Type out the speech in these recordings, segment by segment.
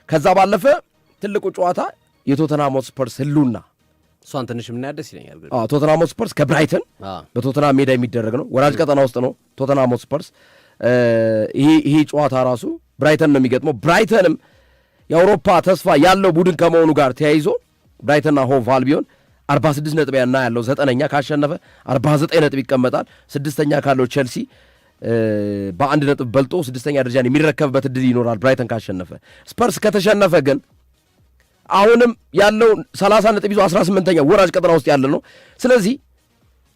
ከዛ ባለፈ ትልቁ ጨዋታ የቶተንሃም ሆትስፐርስ ህሉና እሷን ትንሽ የምናያደስ ይለኛል። ቶተንሃም ሆትስፐርስ ከብራይተን በቶተንሃም ሜዳ የሚደረግ ነው። ወራጅ ቀጠና ውስጥ ነው ቶተንሃም ሆትስፐርስ። ይሄ ጨዋታ ራሱ ብራይተን ነው የሚገጥመው። ብራይተንም የአውሮፓ ተስፋ ያለው ቡድን ከመሆኑ ጋር ተያይዞ ብራይተንና ሆቭ አልቢዮን 46 ነጥብ ያና ያለው 9ኛ ካሸነፈ 49 ነጥብ ይቀመጣል። 6ኛ ካለው ቼልሲ በአንድ ነጥብ በልጦ 6ኛ ደረጃን የሚረከብበት እድል ይኖራል ብራይተን ካሸነፈ። ስፐርስ ከተሸነፈ ግን አሁንም ያለው 30 ነጥብ ይዞ 18ኛ ወራጅ ቀጠና ውስጥ ያለ ነው። ስለዚህ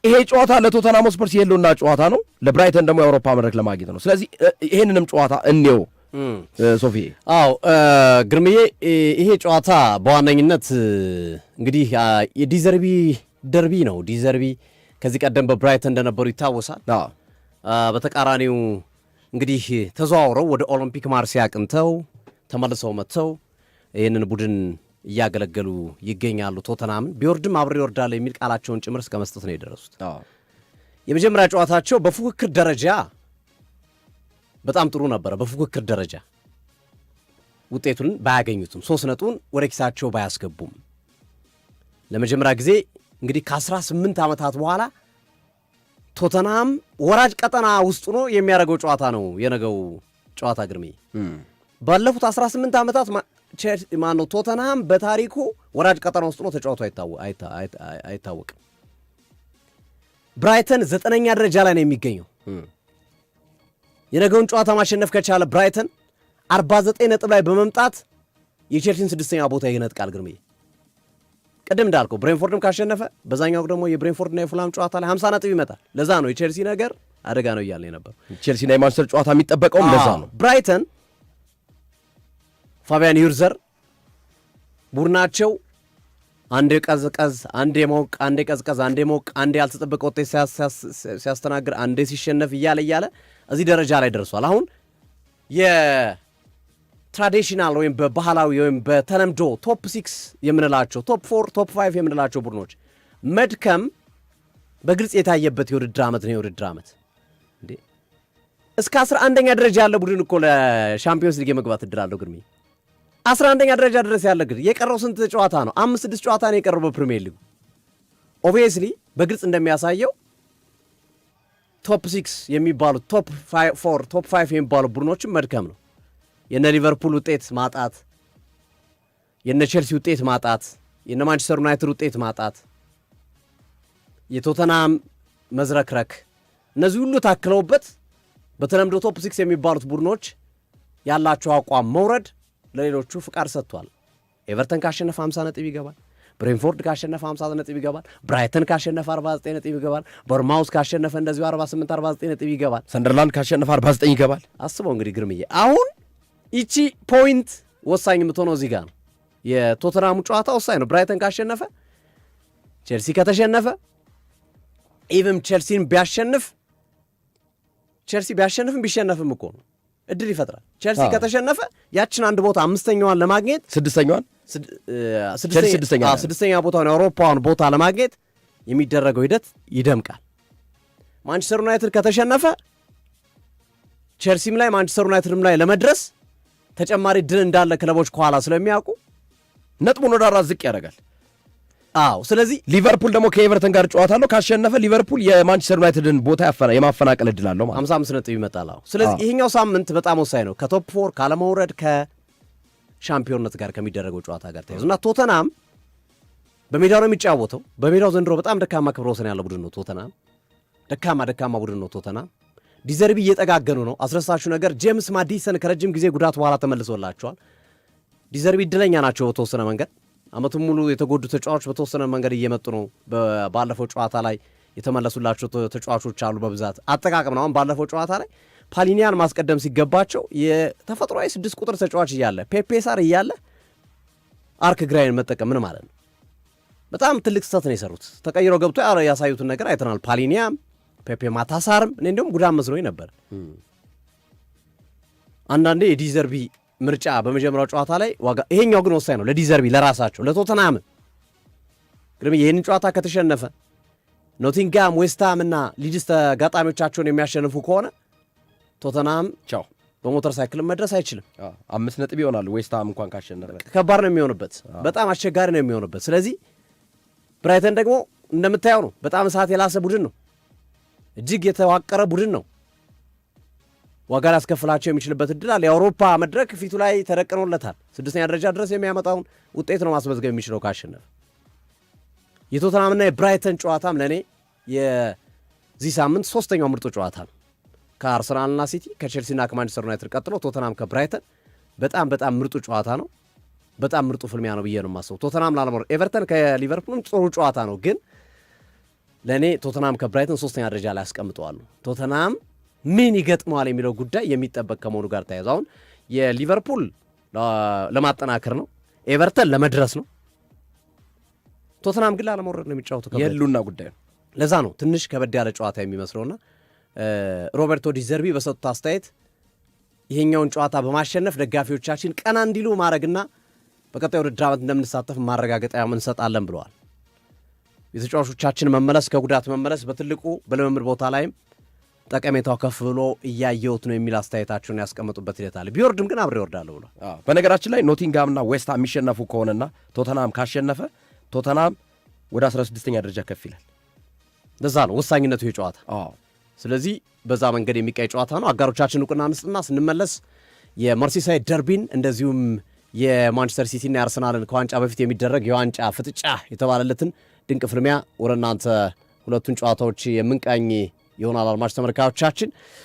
ይሄ ጨዋታ ለቶተንሃም ስፐርስ የህልውና ጨዋታ ነው፣ ለብራይተን ደግሞ የአውሮፓ መድረክ ለማግኘት ነው። ስለዚህ ይሄንንም ጨዋታ እንየው ሶፊ። አዎ ግርምዬ፣ ይሄ ጨዋታ በዋነኝነት እንግዲህ የዲዘርቢ ደርቢ ነው። ዲዘርቢ ከዚህ ቀደም በብራይተን እንደነበሩ ይታወሳል። በተቃራኒው እንግዲህ ተዘዋውረው ወደ ኦሎምፒክ ማርሴይ አቅንተው ተመልሰው መጥተው ይህንን ቡድን እያገለገሉ ይገኛሉ። ቶተንሃምን ቢወርድም አብሬ ይወርዳለሁ የሚል ቃላቸውን ጭምር እስከ መስጠት ነው የደረሱት። የመጀመሪያ ጨዋታቸው በፉክክር ደረጃ በጣም ጥሩ ነበረ። በፉክክር ደረጃ ውጤቱን ባያገኙትም 3 ነጥቡን ወደ ኪሳቸው ባያስገቡም ለመጀመሪያ ጊዜ እንግዲህ ከ18 ዓመታት በኋላ ቶተንሃም ወራጅ ቀጠና ውስጥ ነው የሚያደርገው ጨዋታ ነው የነገው ጨዋታ። ግርሜ ባለፉት 18 ዓመታት ማነው ቶተንሃም በታሪኩ ወራጅ ቀጠና ውስጥ ነው ተጫውቶ አይታወቅም። ብራይተን 9ኛ ደረጃ ላይ ነው የሚገኘው። የነገውን ጨዋታ ማሸነፍ ከቻለ ብራይተን 49 ነጥብ ላይ በመምጣት የቼልሲን 6ኛ ቦታ ይነጥቃል። ግርሜ ቅድም እንዳልከው ብሬንፎርድም ካሸነፈ በዛኛው ደግሞ የብሬንፎርድና የፉላም ጨዋታ ላይ 50 ነጥብ ይመጣል። ለዛ ነው የቼልሲ ነገር አደጋ ነው እያለ ነበር። ቼልሲና የማንቸስተር ጨዋታ የሚጠበቀውም ለዛ ነው። ብራይተን ፋቢያን ዩርዘር ቡድናቸው አንዴ ቀዝቀዝ አንዴ ሞቅ አንዴ ቀዝቀዝ አንዴ ሞቅ አንዴ ያልተጠበቀ ውጤት ሲያስተናግድ አንዴ ሲሸነፍ እያለ እዚህ ደረጃ ላይ ደርሷል። አሁን የትራዲሽናል ወይም በባህላዊ ወይም በተለምዶ ቶፕ 6 የምንላቸው ቶፕ 4 ቶፕ 5 የምንላቸው ቡድኖች መድከም በግልጽ የታየበት የውድድር ዓመት ነው። የውድድር ዓመት እንዴ እስከ 11ኛ ደረጃ ያለ ቡድን እኮ ለሻምፒዮንስ ሊግ የመግባት እድል አለው። ግርሜ 11ኛ ደረጃ ድረስ ያለ ግን የቀረው ስንት ጨዋታ ነው? 5-6 ጨዋታ ነው የቀረው በፕሪሚየር ሊጉ። ኦብቪየስሊ በግልጽ እንደሚያሳየው ቶፕ 6 የሚባሉት ቶፕ 4 ቶፕ 5 የሚባሉ ቡድኖችን መድከም ነው። የነ ሊቨርፑል ውጤት ማጣት፣ የነ ቼልሲ ውጤት ማጣት፣ የነ ማንቸስተር ዩናይትድ ውጤት ማጣት፣ የቶተንሃም መዝረክረክ፣ እነዚህ ሁሉ ታክለውበት በተለምዶ ቶፕ 6 የሚባሉት ቡድኖች ያላቸው አቋም መውረድ ለሌሎቹ ፍቃድ ሰጥቷል። ኤቨርተን ካሸነፈ 50 ነጥብ ይገባል። ብሬንፎርድ ካሸነፈ 50 ነጥብ ይገባል። ብራይተን ካሸነፈ 49 ነጥብ ይገባል። ቦርማውዝ ካሸነፈ እንደዚሁ 48 49 ነጥብ ይገባል። ሰንደርላንድ ካሸነፈ 49 ይገባል። አስበው እንግዲህ ግርምዬ፣ አሁን ይቺ ፖይንት ወሳኝ የምትሆነው እዚህ ጋር ነው። የቶተንሃሙ ጨዋታ ወሳኝ ነው። ብራይተን ካሸነፈ፣ ቼልሲ ከተሸነፈ፣ ኢቭን ቼልሲን ቢያሸንፍ፣ ቼልሲ ቢያሸንፍም ቢሸነፍም እኮ ነው እድል ይፈጥራል። ቼልሲ ከተሸነፈ ያችን አንድ ቦታ 5ኛዋን ለማግኘት 6ኛ ቦታውን የአውሮፓውን ቦታ ለማግኘት የሚደረገው ሂደት ይደምቃል። ማንቸስተር ዩናይትድ ከተሸነፈ ቼልሲም ላይ ማንቸስተር ዩናይትድም ላይ ለመድረስ ተጨማሪ ድል እንዳለ ክለቦች ከኋላ ስለሚያውቁ ነጥቡን ወደ አራት ዝቅ ያደርጋል። አዎ፣ ስለዚህ ሊቨርፑል ደግሞ ከኤቨርተን ጋር ጨዋታ አለው። ካሸነፈ ሊቨርፑል የማንቸስተር ዩናይትድን ቦታ የማፈናቀል እድል አለው ማለት 55 ነጥብ ይመጣል። አዎ፣ ስለዚህ ይሄኛው ሳምንት በጣም ወሳኝ ነው። ከቶፕ 4 ካለመውረድ ከሻምፒዮንነት ጋር ከሚደረገው ጨዋታ ጋር ተያይዞ እና ቶተንሃም በሜዳው ነው የሚጫወተው። በሜዳው ዘንድሮ በጣም ደካማ ክብረ ወሰን ያለው ቡድን ነው ቶተንሃም። ደካማ ቡድን ነው ቶተንሃም። ዲዘርቢ እየጠጋገኑ ነው። አስረሳሹ ነገር ጄምስ ማዲሰን ከረጅም ጊዜ ጉዳት በኋላ ተመልሶላቸዋል። ዲዘርቢ እድለኛ ናቸው በተወሰነ መንገድ። አመቱን ሙሉ የተጎዱ ተጫዋቾች በተወሰነ መንገድ እየመጡ ነው። ባለፈው ጨዋታ ላይ የተመለሱላቸው ተጫዋቾች አሉ በብዛት አጠቃቅም ነው። አሁን ባለፈው ጨዋታ ላይ ፓሊኒያን ማስቀደም ሲገባቸው የተፈጥሯዊ 6 ቁጥር ተጫዋች እያለ ፔፔ ሳር እያለ አርክ ግራይን መጠቀም ምን ማለት ነው? በጣም ትልቅ ስህተት ነው የሰሩት። ተቀይረው ገብቶ ያሳዩትን ነገር አይተናል። ፓሊኒያም ፔፔ ማታሳርም እኔ እንደውም ጉዳት መስሎኝ ነበር። አንዳንዴ የዲዘርቢ ምርጫ በመጀመሪያው ጨዋታ ላይ ዋጋ፣ ይሄኛው ግን ወሳኝ ነው ለዲዘርቢ ለራሳቸው ለቶተንሃም። ግን ይህንን ጨዋታ ከተሸነፈ ኖቲንግሃም፣ ዌስትሃም እና ሊድስ ተጋጣሚዎቻቸውን የሚያሸንፉ ከሆነ ቶተንሃም ቻው በሞተር ሳይክል መድረስ አይችልም። 5 ነጥብ ይሆናል ዌስትሃም እንኳን ካሸነፈ ከባድ ነው የሚሆንበት፣ በጣም አስቸጋሪ ነው የሚሆንበት። ስለዚህ ብራይተን ደግሞ እንደምታየው ነው፣ በጣም እሳት የላሰ ቡድን ነው፣ እጅግ የተዋቀረ ቡድን ነው። ዋጋ ሊያስከፍላቸው የሚችልበት እድል አለ። የአውሮፓ መድረክ ፊቱ ላይ ተደቅኖለታል። 6ኛ ደረጃ ድረስ የሚያመጣውን ውጤት ነው ማስመዝገብ የሚችለው ካሸነፈ። የቶተናምና የብራይተን ጨዋታም ለእኔ የዚህ ሳምንት 3ኛው ምርጡ ጨዋታ ነው። ከአርሰናልና ሲቲ ከቼልሲና ከማንቸስተር ዩናይትድ ቀጥሎ ቶተናም ከብራይተን በጣም በጣም ምርጡ ጨዋታ ነው። በጣም ምርጡ ፍልሚያ ነው ብዬ ነው የማስበው። ቶተናም ላለመውረድ፣ ኤቨርተን ከሊቨርፑልም ጥሩ ጨዋታ ነው፣ ግን ለእኔ ቶተናም ከብራይተን 3ኛ ደረጃ ላይ አስቀምጠዋለሁ። ቶተናም ምን ይገጥመዋል የሚለው ጉዳይ የሚጠበቅ ከመሆኑ ጋር ተያይዞ አሁን የሊቨርፑል ለማጠናከር ነው፣ ኤቨርተን ለመድረስ ነው። ቶተናም ግን ላለመውረድ ነው የሚጫወተው። የሉና ጉዳይ ነው። ለዛ ነው ትንሽ ከበድ ያለ ጨዋታ የሚመስለውና ሮቤርቶ ዲዘርቢ በሰጡት አስተያየት ይሄኛውን ጨዋታ በማሸነፍ ደጋፊዎቻችን ቀና እንዲሉ ማድረግና በቀጣይ ውድድር ዓመት እንደምንሳተፍ ማረጋገጫ እንሰጣለን ብለዋል። የተጫዋቾቻችን መመለስ ከጉዳት መመለስ በትልቁ በልምምድ ቦታ ላይም ጠቀሜታው ከፍ ብሎ እያየሁት ነው የሚል አስተያየታቸውን ያስቀመጡበት ሂደት አለ። ቢወርድም ግን አብሬ እወርዳለሁ ብሏል። በነገራችን ላይ ኖቲንግሃምና ዌስትሃም የሚሸነፉ ከሆነና ቶተናም ካሸነፈ ቶተናም ወደ 16ኛ ደረጃ ከፍ ይላል። ለዛ ነው ወሳኝነቱ የጨዋታ። ስለዚህ በዛ መንገድ የሚቃይ ጨዋታ ነው። አጋሮቻችን እውቅና እንስጥና ስንመለስ የመርሲሳይድ ደርቢን እንደዚሁም የማንቸስተር ሲቲና የአርሰናልን ከዋንጫ በፊት የሚደረግ የዋንጫ ፍጥጫ የተባለለትን ድንቅ ፍልሚያ ወደ እናንተ ሁለቱን ጨዋታዎች የምንቃኝ ይሆናል። አድማጭ ተመልካቾቻችን